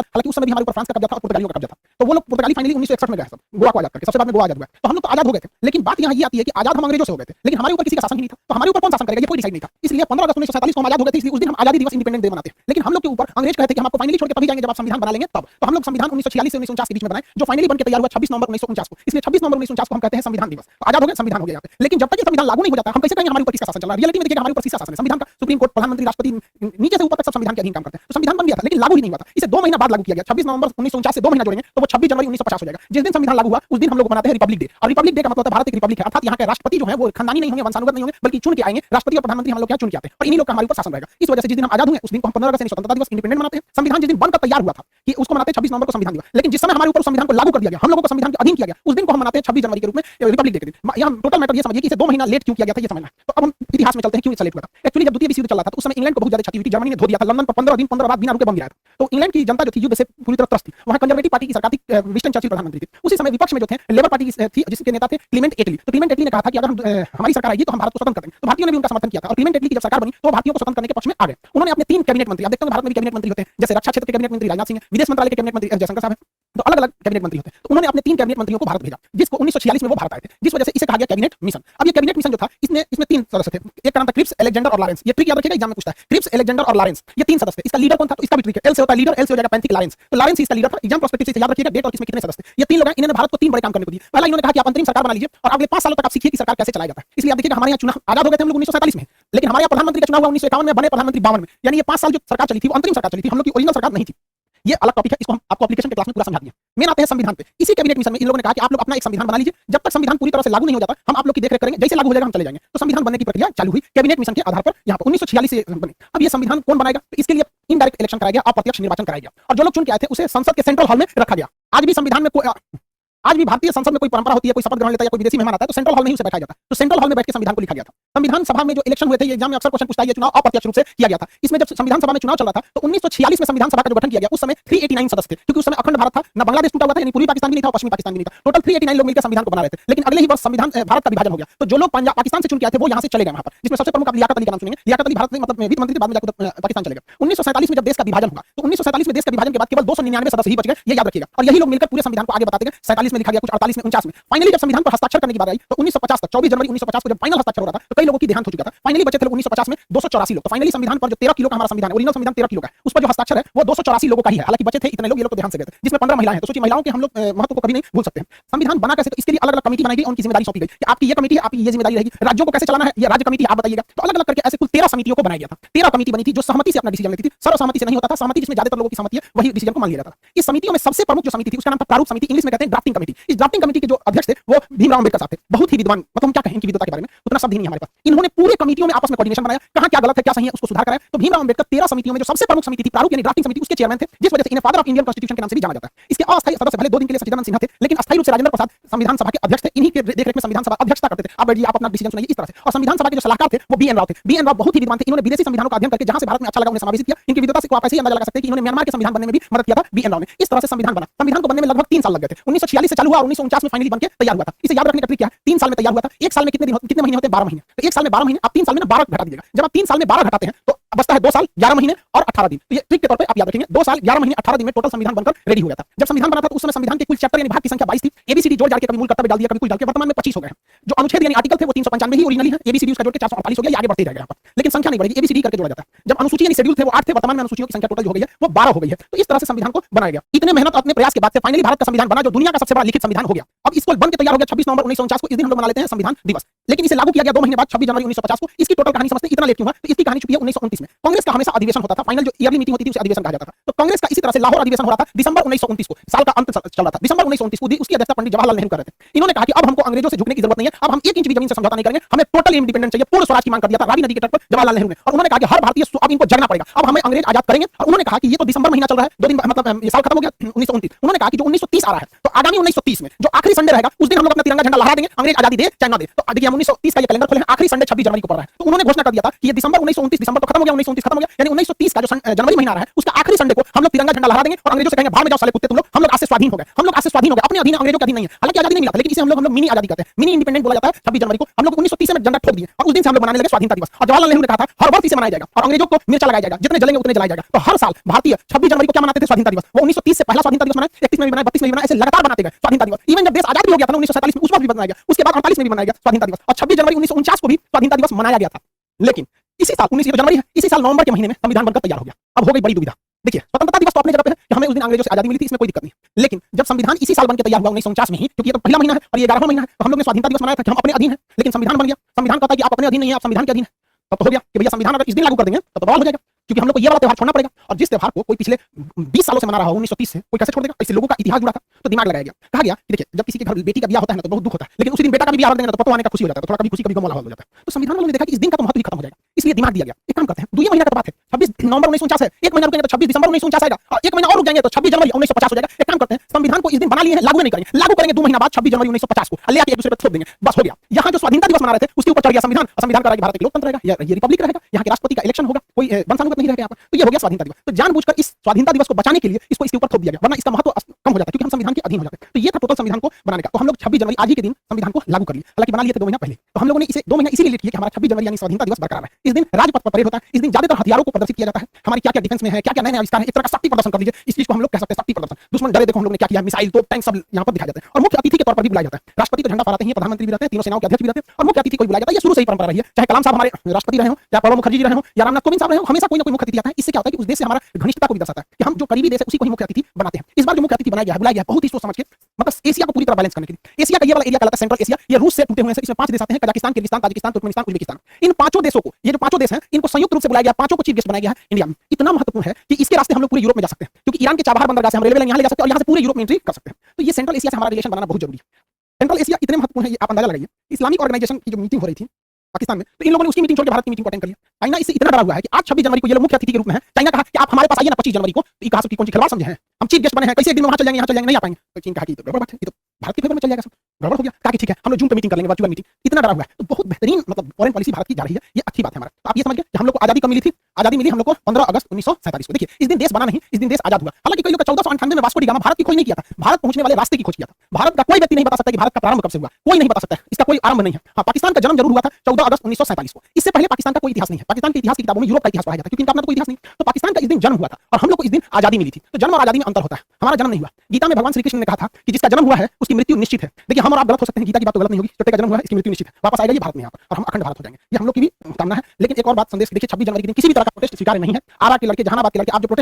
हालांकि उस समय भी हमारे ऊपर फ्रांस का कब्जा था और पुर्तगालियों का कब्जा था, तो वो लोग पुर्तगाली फाइनली 1961 में गए सब गोवा को आजाद करके, सबसे बाद में गोवा आजाद हुआ। तो हम लोग तो आजाद हो गए थे, लेकिन बात यहाँ ये आती है कि आजाद हम अंग्रेजों से हो गए थे, लेकिन हमारे ऊपर किसी का शासन ही नहीं था, तो हमारे ऊपर कौन शासन करेगा, ये कोई डिसाइड नहीं था। इसलिए 15 अगस्त 1947 को हम आजाद हो गए थे, इसलिए उस दिन हम आजादी दिवस इंडिपेंडेंस डे मनाते हैं। लेकिन हम लोग के ऊपर अंग्रेज कहते कि हम आपको फाइनली छोड़ के तभी जाएंगे जब आप संविधान बना लेंगे तब। तो हम लोग संविधान 1946 से 1949 के बीच में बनाए, जो फाइनली बनकर तैयार हुआ 26 नवंबर 1949 को, इसलिए 26 नवंबर 1949 को हम कहते हैं संविधान दिवस। तो आजाद हो गए, संविधान हो गया यहाँ पे। लेकिन जब तक ये संविधान लागू नहीं हो जाता, हम कैसे कहेंगे हमारे ऊपर किसका शासन चल रहा है? रियलिटी में देखिएगा हमारे ऊपर किसका शासन है, संविधान का। सुप्रीम कोर्ट, प्रधानमंत्री, राष्ट्रपति, नीचे से ऊपर तक सब संविधान के अधीन काम करते हैं। तो संविधान बन गया था लेकिन लागू ही नहीं हुआ था। इसे 2 महीना बाद लागू किया गया, 26 नवंबर 1949 से 2 महीना जोड़ेंगे तो वो 26 जनवरी 1950 हो जाएगा। जिस दिन संविधान लागू हुआ उस दिन हम लोग मनाते हैं रिपब्लिक डे। और रिपब्लिक डे का मतलब होता है भारत एक रिपब्लिक है, अर्थात यहाँ के राष्ट्रपति जो है वो खानदानी नहीं होंगे, वंशानुगत नहीं होंगे, बल्कि चुन के आएंगे। राष्ट्रपति और प्रधानमंत्री हम लोग क्या चुन के आते हैं और इन्हीं लोग का हमारे ऊपर शासन रहेगा। इस वजह से जिस दिन हम आजाद हुए उस दिन को हम 15 अगस्त स्वतंत्रता दिवस इंडिपेंडेंट मनाते हैं। संविधान जिस दिन बनकर तैयार हुआ था कि उसको मनाते हैं 26 नवंबर को संविधान दिवस, लेकिन जिस समय हमारे ऊपर संविधान को लागू कर दिया गया, हम लोगों को संविधान के अधीन किया गया, उस दिन को हम मनाते हैं 26 जनवरी के रूप में, रिपब्लिक डे के दिन। यहाँ टोटल मैटर ये समझिए कि इसे 2 महीना लेट क्यों किया गया था ये समझना। तो अब हम इतिहास में चलते हैं क्यों इसे लेट हुआ था। एक्चुअली जब द्वितीय विश्व युद्ध चल रहा था तो उस समय इंग्लैंड को बहुत ज्यादा क्षति हुई थी, जर्मनी ने धो दिया था, लंदन पर 15 दिन 15 रात बिना रुके बम गिराया था। तो इंग्लैंड की जनता जो थी युद्ध से पूरी तरह त्रस्त थी। वहाँ कंजर्वेटिव पार्टी की सरकार थी, विंस्टन चर्चिल प्रधानमंत्री थे। उसी समय विपक्ष में जो थे लेबर पार्टी थी, जिसके नेता थे क्लीमेंट एटली। तो क्लीमेंट एटली ने कहा था कि अगर हमारी सरकार आएगी तो हम भारत को स्वतंत्र कर देंगे। तो भारतीयों ने भी उनका समर्थन किया था और क्लीमेंट एटली की जब सरकार बनी तो भारतीयों को स्वतंत्र करने के पक्ष में आ गए। उन्होंने अपने 3 कैबिनेट मंत्री, आप देखते हैं भारत में भी कैबिनेट मंत्री होते हैं, जैसे रक्षा क्षेत्र के कैबिनेट मंत्री राजनाथ सिंह, विदेश मंत्रालय के कैबिनेट मंत्री जयशंकर साहब हैं, तो अलग अलग कैबिनेट मंत्री होते हैं। तो उन्होंने अपने 3 कैबिनेट मंत्रियों को भारत भेजा, जिसको 1946 में वो भारत आए थे, जिस वजह से इसे कहा गया कैबिनेट मिशन। अब ये कैबिनेट मिशन जो था इसमें 3 सदस्य थे। एक का नाम था क्रिप्स, अलेक्जेंडर और लॉरेंस। ये ट्रिक याद रखिएगा, एग्जाम में पूछता है। क्रिप्स, अलेक्जेंडर और लॉरेंस, ये 3 सदस्य थे। इसका लीडर कौन था? तो इसका भी ट्रिक है, एल से होता है लीडर, एल से हो जाएगा पैंथिक लॉरेंस। तो लॉरेंस ही इसका लीडर था। एग्जाम पर्सपेक्टिव से याद रखिएगा डेट और किसमें कितने सदस्य थे। ये 3 लोग हैं, इन्होंने भारत को 3 बड़े काम करने को दिए। पहला इन्होंने कहा कि आप अंतरिम सरकार बना लीजिए और अगले 5 सालों तक आप सीखिए कि सरकार कैसे चलाया जाता है। इसलिए आप देखिएगा हमारे यहाँ चुनाव आजाद हो गए थे हम लोग 1947 में, लेकिन हमारे यहाँ प्रधानमंत्री का चुनाव हुआ 1951 में, बने प्रधानमंत्री 52 में। यानी ये 5 साल जो सरकार चली थी वो अंतरिम सरकार चली थी, हम लोग की ओरिजिनल सरकार नहीं थी। ये अलग टॉपिक है, इसको हम आपको एप्लीकेशन के क्लास में पूरा समझा दिए। मेन आते हैं संविधान पे। इसी कैबिनेट मिशन में इन लोगों ने कहा कि आप लोग अपना एक संविधान बना लीजिए, जब तक संविधान पूरी तरह से लागू नहीं हो जाता हम आप लोग की देखरेख करेंगे, जैसे लागू हो जाएगा हम चले जाएंगे। तो संविधान बनने की प्रक्रिया चालू हुई कैबिनेट मिशन के आधार पर। यहाँ पर 1946 से बने। अब ये संविधान कौन बनाएगा? तो इसके लिए इनडायरेक्ट इलेक्शन कराया गया, अप्रत्यक्ष निर्वाचन कराया गया और जो लोग चुन के आए थे उसे संसद के सेंट्रल हॉल में रखा गया। आज भी संविधान में आज भी भारतीय संसद में कोई परंपरा होती है, कोई शपथ ग्रहण लेता है या कोई विदेशी मेहमान आता है तो सेंट्रल हॉल में ही उसे बैठाया जाता है। तो सेंट्रल हॉल में बैठ के संविधान को लिखा गया था। संविधान सभा में जो इलेक्शन हुए थे, ये एग्जाम में अक्सर क्वेश्चन पूछता है, ये चुनाव अप्रत्यक्ष रूप से किया गया था। इसमें जब संविधान सभा में चुनाव चल रहा था तो 1946 में संविधान सभा का जो गठन किया गया उस समय 389 सदस्य थे, क्योंकि उस समय अखंड भारत था, ना बांग्लादेश टूटा हुआ था, यानी पूर्वी पाकिस्तान भी नहीं था और पश्चिमी पाकिस्तान भी नहीं था। टोटल 389 लोग मिलकर संविधान को बना रहे थे। लेकिन अगले ही वर्ष संविधान भारत का विभाजन हो गया, तो जो लोग पंजाब पाकिस्तान से चुन के आए थे वो यहाँ से चले गए वहाँ पर, जिसमें सबसे प्रमुख आप लियाकत अली का नाम सुनेंगे। लियाकत अली भारत में मतलब वित्त मंत्री थे, बाद में जाकर पाकिस्तान चले गए। 1947 में जब देश का विभाजन हुआ तो 1947 में देश के विभाजन के बाद केवल 299 सदस्य ही बच गए, ये याद रखिएगा। और यही लोग मिलकर पूरे संविधान को आगे बताते गए। 47 में लिखा गया, कुछ 48 में, 49 में। फाइनली जब संविधान पर हस्ताक्षर करने की बात आई तो 1950 तक, 24 जनवरी 1950 को जब फाइनल हस्ताक्षर हो रहा था तो कई लोगों की देहांत हो चुका था। फाइनली बचे थे लोग 1950 में 284 लोग। तो फाइनली संविधान पर जो 13 किलो का हमारा संविधान है, ओरिजिनल संविधान 13 किलो का है, उस पर जो हस्ताक्षर है वो 284 लोगों का ही है। हालांकि बचे थे इतने लोग, ये लोग तो देहांत से गए थे, जिसमें 15 महिलाएं हैं। तो सोचिए महिलाओं के हम लोग महत्व को कभी नहीं भूल सकते हैं। संविधान बना कैसे? तो इसके लिए अलग अलग कमेटी बनाई गई, उनकी जिम्मेदारी सौंपी गई कि आपकी ये कमेटी है, आपकी ये जिम्मेदारी रहेगी। राज्यों को कैसे चलाना है ये राज्य कमेटी आप बताइएगा। तो अलग अलग करके ऐसे कुल 13 समितियों को बनाया गया था। 13 कमेटी बनी थी जो सहमति से अपना डिसीजन लेती थी। सर्वसम्मति से नहीं होता था, सहमति जिसमें ज्यादातर लोगों की सहमति है वही डिसीजन को मान लिया जाता था। इस समितियों में सबसे प्रमुख जो समिति थी उसका नाम था प्रारूप समिति, इंग्लिश में कहते हैं ड्राफ्टिंग कमेटी। इस ड्राफ्टिंग कमेटी के जो अध्यक्ष थे वो भीमराव अम्बेडकर साहब थे। बहुत ही विद्वान, मतलब हम क्या कहें इनकी विद्वता के बारे में, उतना शब्द ही नहीं हमारे पास। इन्होंने पूरे कमेटियों में आपस में कोऑर्डिनेशन बनाया, कहां क्या गलत है क्या सही है उसको सुधार कराया। तो भीमराव अम्बेडकर 13 समितियों में जो सबसे प्रमुख समिति थी प्रारूप यानी ड्राफ्टिंग समिति, उसके चेयरमैन थे, जिस वजह से इन्हें फादर ऑफ इंडियन कॉन्स्टिट्यूशन के नाम से भी जाना जाता है। इसके अस्थायी सदस्य भले 2 दिन के लिए सचिदानंद सिन्हा थे, लेकिन अस्थायी रूप से राजेंद्र प्रसाद संविधान सभा के अध्यक्ष थे। इन्हीं के देखरेख में संविधान सभा अध्यक्षता करते थे। अब बैठिए, आप अपना डिसीजन सुनाइए इस तरह से। और संविधान सभा के जो सलाहकार थे वो बी एन राव थे। बी एन राव बहुत ही विद्वान थे। इन्होंने विदेशी संविधानों का अध्ययन करके जहां से भारत में अच्छा लगा उन्हें समावेशित किया। इनकी विद्वता से आप ऐसे ही अंदाजा लगा सकते हैं कि इन्होंने म्यांमार के संविधान बनने में भी मदद किया था बी एन राव ने। इस तरह से संविधान बना। संविधान को बनने में लगभग 3 साल लग गए थे। 1946 से चालू हुआ और 1949 में फाइनली बनके तैयार हुआ था। इसे याद रखने का ट्रिक क्या है? 3 साल में तैयार हुआ था। 1 साल में कितने महीने होते हैं? 12 महीने। तो 1 साल में 12 महीने, आप 3 साल में ना 12 घटा दीजिएगा। जब आप 3 साल में 12 घटाते हैं तो बचता है 2 साल 11 महीने और 18 दिन। तो ये ट्रिक के तौर पे आप याद रखेंगे, 2 साल 11 महीने 18 दिन में टोटल संविधान बनकर रेडी हो गया था। जब संविधान बना था तो उस समय संविधान के कुल चैप्टर यानी भाग की संख्या 22 थी। एबीसीडी जोड़ जाड़ के कभी मूल कर्तव्य डाल दिया, कभी कुछ डाल के वर्तमान में 25 हो गए हैं। जो अनुच्छेद यानी आर्टिकल थे वो 395 ही ओरिजिनली है। एबीसीडी उसका जोड़ के 448 हो गया। ये आगे बढ़ते जाएगा यहाँ पर, लेकिन संख्या नहीं बढ़ेगी, एबीसीडी करके जोड़ा जाता है। जब अनुसूची यानी शेड्यूल थे वो 8 थे, वर्तमान में अनुसूचियों की संख्या टोटल जो हो गई है वो 12 हो गई है। तो इस तरह से संविधान को बनाया गया। इतने मेहनत अपने प्रयास के बाद से फाइनली भारत का संविधान बना, जो दुनिया का सबसे बड़ा लिखित संविधान हो गया। अब इसको बन के तैयार हो गया 26 नवंबर 1949 को। इस दिन हम लोग मना लेते हैं संविधान दिवस। लेकिन इसे लागू किया गया 2 महीने बाद 26 जनवरी 1950 को। इसकी टोटल कहानी समझते हैं, इतना लेट क्यों हुआ? तो इसकी कहानी छुपी है 1929 में। कांग्रेस का हमेशा अधिवेशन होता था, फाइनल जो ईयरली मीटिंग होती थी उसे अधिवेशन कहा जाता था। तो कांग्रेस का इसी तरह से लाहौर अधिवेशन हो रहा था दिसंबर 1929 को। साल का अंत चल रहा था, दिसंबर 1929 को। उसकी अध्यक्षता पंडित जवाहरलाल नेहरू कर रहे थे। इन्होंने कहा कि अब हमको अंग्रेजों से झुकने की जरूरत नहीं है, अब हम 1 इंच भी जमीन से समझौता नहीं करेंगे, हमें टोटल इंडिपेंडेंस चाहिए। पूर्ण स्वराज की मांग कर दिया था रावी नदी के तट पर जवाहरलाल नेहरू ने। और उन्होंने कहा कि हर भारतीय अब इनको जगना पड़ेगा, अब हमें अंग्रेज आजाद करेंगे। और उन्होंने कहा कि ये तो दिसंबर महीना चल रहा है, 2 दिन मतलब ये साल खत्म हो गया 1929। उन्होंने कहा कि जो 1930 आ रहा है तो आगामी 1930 में जो आखिरी संडे रहेगा उस दिन हम लोग अपना तिरंगा झंडा लहरा देंगे, अंग्रेज आजादी दे चाहे ना दे। तो देखिए हम 1930 का ये कैलेंडर खोले हैं, आखिरी संडे 26 जनवरी को पड़ रहा है। तो उन्होंने घोषणा कर दिया था कि ये दिसंबर 1929 दिसंबर तो खत्म हो गया, गया, 1929 खत्म हो गया, यानी 1930 का जो जनवरी महीना रहा है उसका आखिरी संडे को हम लोग तिरंगा झंडा लहरा देंगे और अंग्रेजों से कहेंगे भाड़ में जाओ साले कुत्ते तुम लोग, हम लोग आज से स्वाधीन हो गए, हम लोग आज से स्वाधीन हो गए, अपने अधीन, अंग्रेजों के अधीन नहीं है। हालांकि आजादी नहीं मिला था, लेकिन इसे हम लोग मिनी आजादी कहते हैं, मिनी इंडिपेंडेंट बोला जाता है। 26 जनवरी को हम लोग 1930 में झंडा ठोक दिए और उस दिन से हम लोग मनाने लगे स्वाधीनता दिवस। और जवाहरलाल नेहरू ने कहा था हर वर्ष इसे मनाया जाएगा और अंग्रेजों को मिर्चा लगाया जाएगा, जितने जलेंगे उतने जलाया जाएगा। तो हर साल भारतीय 26 जनवरी को क्या मनाते थे? स्वाधीनता दिवस। वो 1930 से पहला स्वाधीनता दिवस मनाए, 31 में भी मनाए, 32 में भी मनाए, ऐसे लगातार बनाते गए स्वाधीनता दिवस। इवन जब देश आजाद भी हो गया था 1947 में, उस वक्त भी बनाया गया, उसके बाद 48 में भी मनाया गया स्वाधीनता दिवस और 26 जनवरी 1949 को भी स्वाधीनता दिवस मनाया गया था। लेकिन इसी साल 19 जनवरी है, इसी साल नवंबर के महीने में संविधान बनकर तैयार हो गया। अब हो गई बड़ी दुविधा। देखिए, स्वतंत्रता दिवस तो अपने जगह पे है कि हमें उस दिन अंग्रेजों से आजादी मिली थी, इसमें कोई दिक्कत नहीं, लेकिन जब संविधान इसी साल बनकर तैयार हुआ 1949 में ही, क्योंकि ये तो पहला महीना है और ये 11वां महीना है, तो हम लोग ने स्वाधीनता दिवस मनाया था कि हम अपने अधीन हैं, लेकिन संविधान बन गया। संविधान कहता है कि आप अपने अधीन नहीं है, आप संविधान के अधीन है। तब तो हो गया कि भैया संविधान अगर इस दिन लागू कर देंगे तब तो बवाल हो जाएगा, क्योंकि हम लोग को ये वाला त्योहार छोड़ना पड़ेगा। और जिस त्योहार को कोई पिछले 20 सालों से मना रहा हो 1930 से, कोई कैसे छोड़ देगा? इससे लोगों का इतिहास जुड़ा था, तो दिमाग लगाया गया। कहा गया कि देखिए, जब किसी के घर बेटी का ब्याह होता है ना तो बहुत दुख होता है, लेकिन उसी दिन बेटा का भी ब्याह कर देंगे तो पतो आने का खुशी हो जाता है, तो थोड़ा कभी खुशी कभी गम वाला हो जाता है। तो संविधान वालों ने देखा कि इस दिन का तो महत्व ही खत्म हो जाएगा, इसलिए दिमाग दिया गया एक काम करते हैं, 2 महीना का बात है, 26 नवंबर 1949 है, एक महीना रुकेंगे तो 26 दिसंबर 1949 आएगा और एक महीना और रुक जाएंगे तो 26 जनवरी 1950 हो जाएगा। एक काम करते हैं, संविधान को इस दिन बना लिए हैं, लागू नहीं करेंगे, लागू करेंगे 2 महीना बाद 26 जनवरी 1950 को ले आके एक दूसरे पर थोप देंगे, बस हो गया। यहाँ जो स्वाधीनता दिवस मना रहे थे उसके ऊपर चढ़ गया संविधान, और संविधान का भारत एक लोकतंत्र रहेगा, ये रिपब्लिक रहेगा, यहाँ के राष्ट्रपति का इलेक्शन होगा, कोई वंशानुगत नहीं रहेगा यहाँ पर। तो ये हो गया स्वाधीनता दिवस। तो जानबूझकर इस स्वाधीनता दिवस को बचाने के लिए इसको इसके ऊपर थोप दिया गया, वरना इसका महत्व कम हो जाता है, क्योंकि हम संविधान के अधीन हो जाते हैं। तो ये था टोटल संविधान को बनाने का। तो हम लोग 26 जनवरी आज ही के दिन संविधान को लागू कर लिए, हालांकि बना लिए थे 2 महीना पहले। तो हम लोगों ने इसे 2 महीना इसीलिए लेट किया कि हमारा 26 जनवरी यानी स्वाधीनता दिवस बरकरार है। इस दिन राजपथ पर परेड होता है, इस दिन ज्यादातर हथियारों को प्रदर्शित किया जाता है, हमारी क्या क्या डिफेंस में है, क्या क्या नए नए आविष्कार है, एक तरह का शक्ति प्रदर्शन कर लीजिए, इस चीज को हम लोग कह सकते हैं शक्ति प्रदर्शन। दुश्मन डरे देखो हम लोग ने क्या किया, मिसाइल तो टैंक सब यहाँ पर दिखाए जाते हैं और मुख्य अतिथि के तौर पर भी बुलाया जाता है। राष्ट्रपति तो झंडा फहराते हैं, प्रधानमंत्री भी रहते हैं, तीनों सेनाओं के अध्यक्ष भी रहते हैं और मुख्य अतिथि को बुलाया जाता है। ये शुरू से ही परंपरा रही है, चाहे कलाम साहब हमारे राष्ट्रपति रहे हो, या प्रणब मुखर्जी जी रहे हो, या रामनाथ कोविंद साहब रहे हो, हमेशा कोई ना कोई मुख्य अतिथि आता है। इससे क्या होता है कि उस देश से हमारा घनिष्ठता को भी दर्शाता है कि हम जो करीबी देश है उसी को ही मुख्य अतिथि बनाते हैं। इस बार जो मुख्य अतिथि बुलाया गया है बहुत ही सोच समझ के, मतलब एशिया को पूरी तरह बैलेंस करने के लिए। एशिया का ये वाला एरिया कहलाता है सेंट्रल एशिया, ये रूस से टूटे हुए हैं, इसमें 5 देश आते हैं, Kazakhstan, Kyrgyzstan, Tajikistan, Turkmenistan, Uzbekistan. इन 5 देशों को, ये जो 5 देश हैं, इनको संयुक्त रूप से बुलाया गया, 5 को चीफ गेस्ट बनाया गया है इंडिया में। इतना महत्वपूर्ण है कि इसके रास्ते हम लोग पूरे यूरोप में जा सकते हैं, क्योंकि ईरान के चाबहार बंदरगाह से हम रेलवे लाइन यहाँ ले जा सकते हैं और यहाँ से पूरे यूरोप में एंट्री कर सकते हैं। तो ये सेंट्रल एशिया से हमारा रिलेशन बनाना बहुत जरूरी है। सेंट्रल एशिया इतने महत्वपूर्ण है, ये आप अंदाजा लगाइए। इस्लामिक ऑर्गेनाइजेशन की जो मीटिंग हो रही थी पाकिस्तान में, तो इन लोगों ने उसकी मीटिंग छोड़ के भारत की मीटिंग को अटेंड कर लिया। चाइना इससे इतना डरा हुआ है कि आज 26 जनवरी को ये लोग मुख्य अतिथि के रूप में है। चाइना कहा कि आप हमारे पास आइए ना 25 जनवरी को, तो कहा कि कौन सी खिलवाड़ समझे हैं, हम चीफ गेस्ट बने हैं, कैसे एक दिन वहां चल जाएंगे, यहाँ चल जाएंगे, नहीं आ पाएंगे। तो चीन कहा कि तो गड़बड़ बात है, ये तो भारत के फेवर में चल जाएगा, सब गड़बड़ हो गया। कहा कि ठीक है हम लोग जूम पे मीटिंग कर लेंगे, वर्चुअल मीटिंग। इतना डरा हुआ है, तो बहुत बेहतरीन मतलब फॉरेन पॉलिसी भारत की जा रही है, ये अच्छी बात है हमारा। तो आप ये समझ गए कि हम लोग को आजादी कब मिली थी? आजादी मिली हम लोग को 15 अगस्त 1947 को। देखिए, इस दिन देश बना नहीं, इस दिन देश आजाद हुआ। हालांकि कई लोग 1498 में वास्को डी गामा भारत की खोज नहीं किया था, भारत पहुंचने वाले रास्ते की खोज किया था। भारत का कोई व्यक्ति नहीं बता सकता कि भारत का प्रारंभ कब से हुआ, कोई नहीं बता सकता है, इसका कोई आरंभ नहीं है। हाँ, पाकिस्तान का जन्म जरूर हुआ था 14 अगस्त 1947 को। इससे पहले पाकिस्तान का कोई इतिहास नहीं है। पाकिस्तान के इतिहास की किताबों में यूरोप का इतिहास पढ़ाया जाता है, क्योंकि इनका अपना कोई इतिहास नहीं। तो पाकिस्तान का इस दिन जन्म हुआ था और हम लोग को इस दिन आजादी मिली थी। तो जन्म और आजादी में अंतर होता है, हमारा जन्म नहीं हुआ। गीता में भगवान श्री कृष्ण ने कहा था कि जिसका जन्म हुआ है उसकी मृत्यु निश्चित है। देखिए, हम और आप गलत हो सकते हैं, गीता की बात तो गलत नहीं होगी। छोटे का जन्म हुआ है, इसकी मृत्यु निश्चित है, वापस आएगा ये भारत में यहाँ पर और हम अखंड भारत हो जाएंगे। ये हम लोग की भी कामना है। लेकिन एक और बात संदेश, देखिए 26 जनवरी के दिन किसी भी तरह का प्रोटेस्ट स्वीकार्य नहीं है। आरा के लड़के, जहानाबाद के लड़के, आप जो प्रोटेस्ट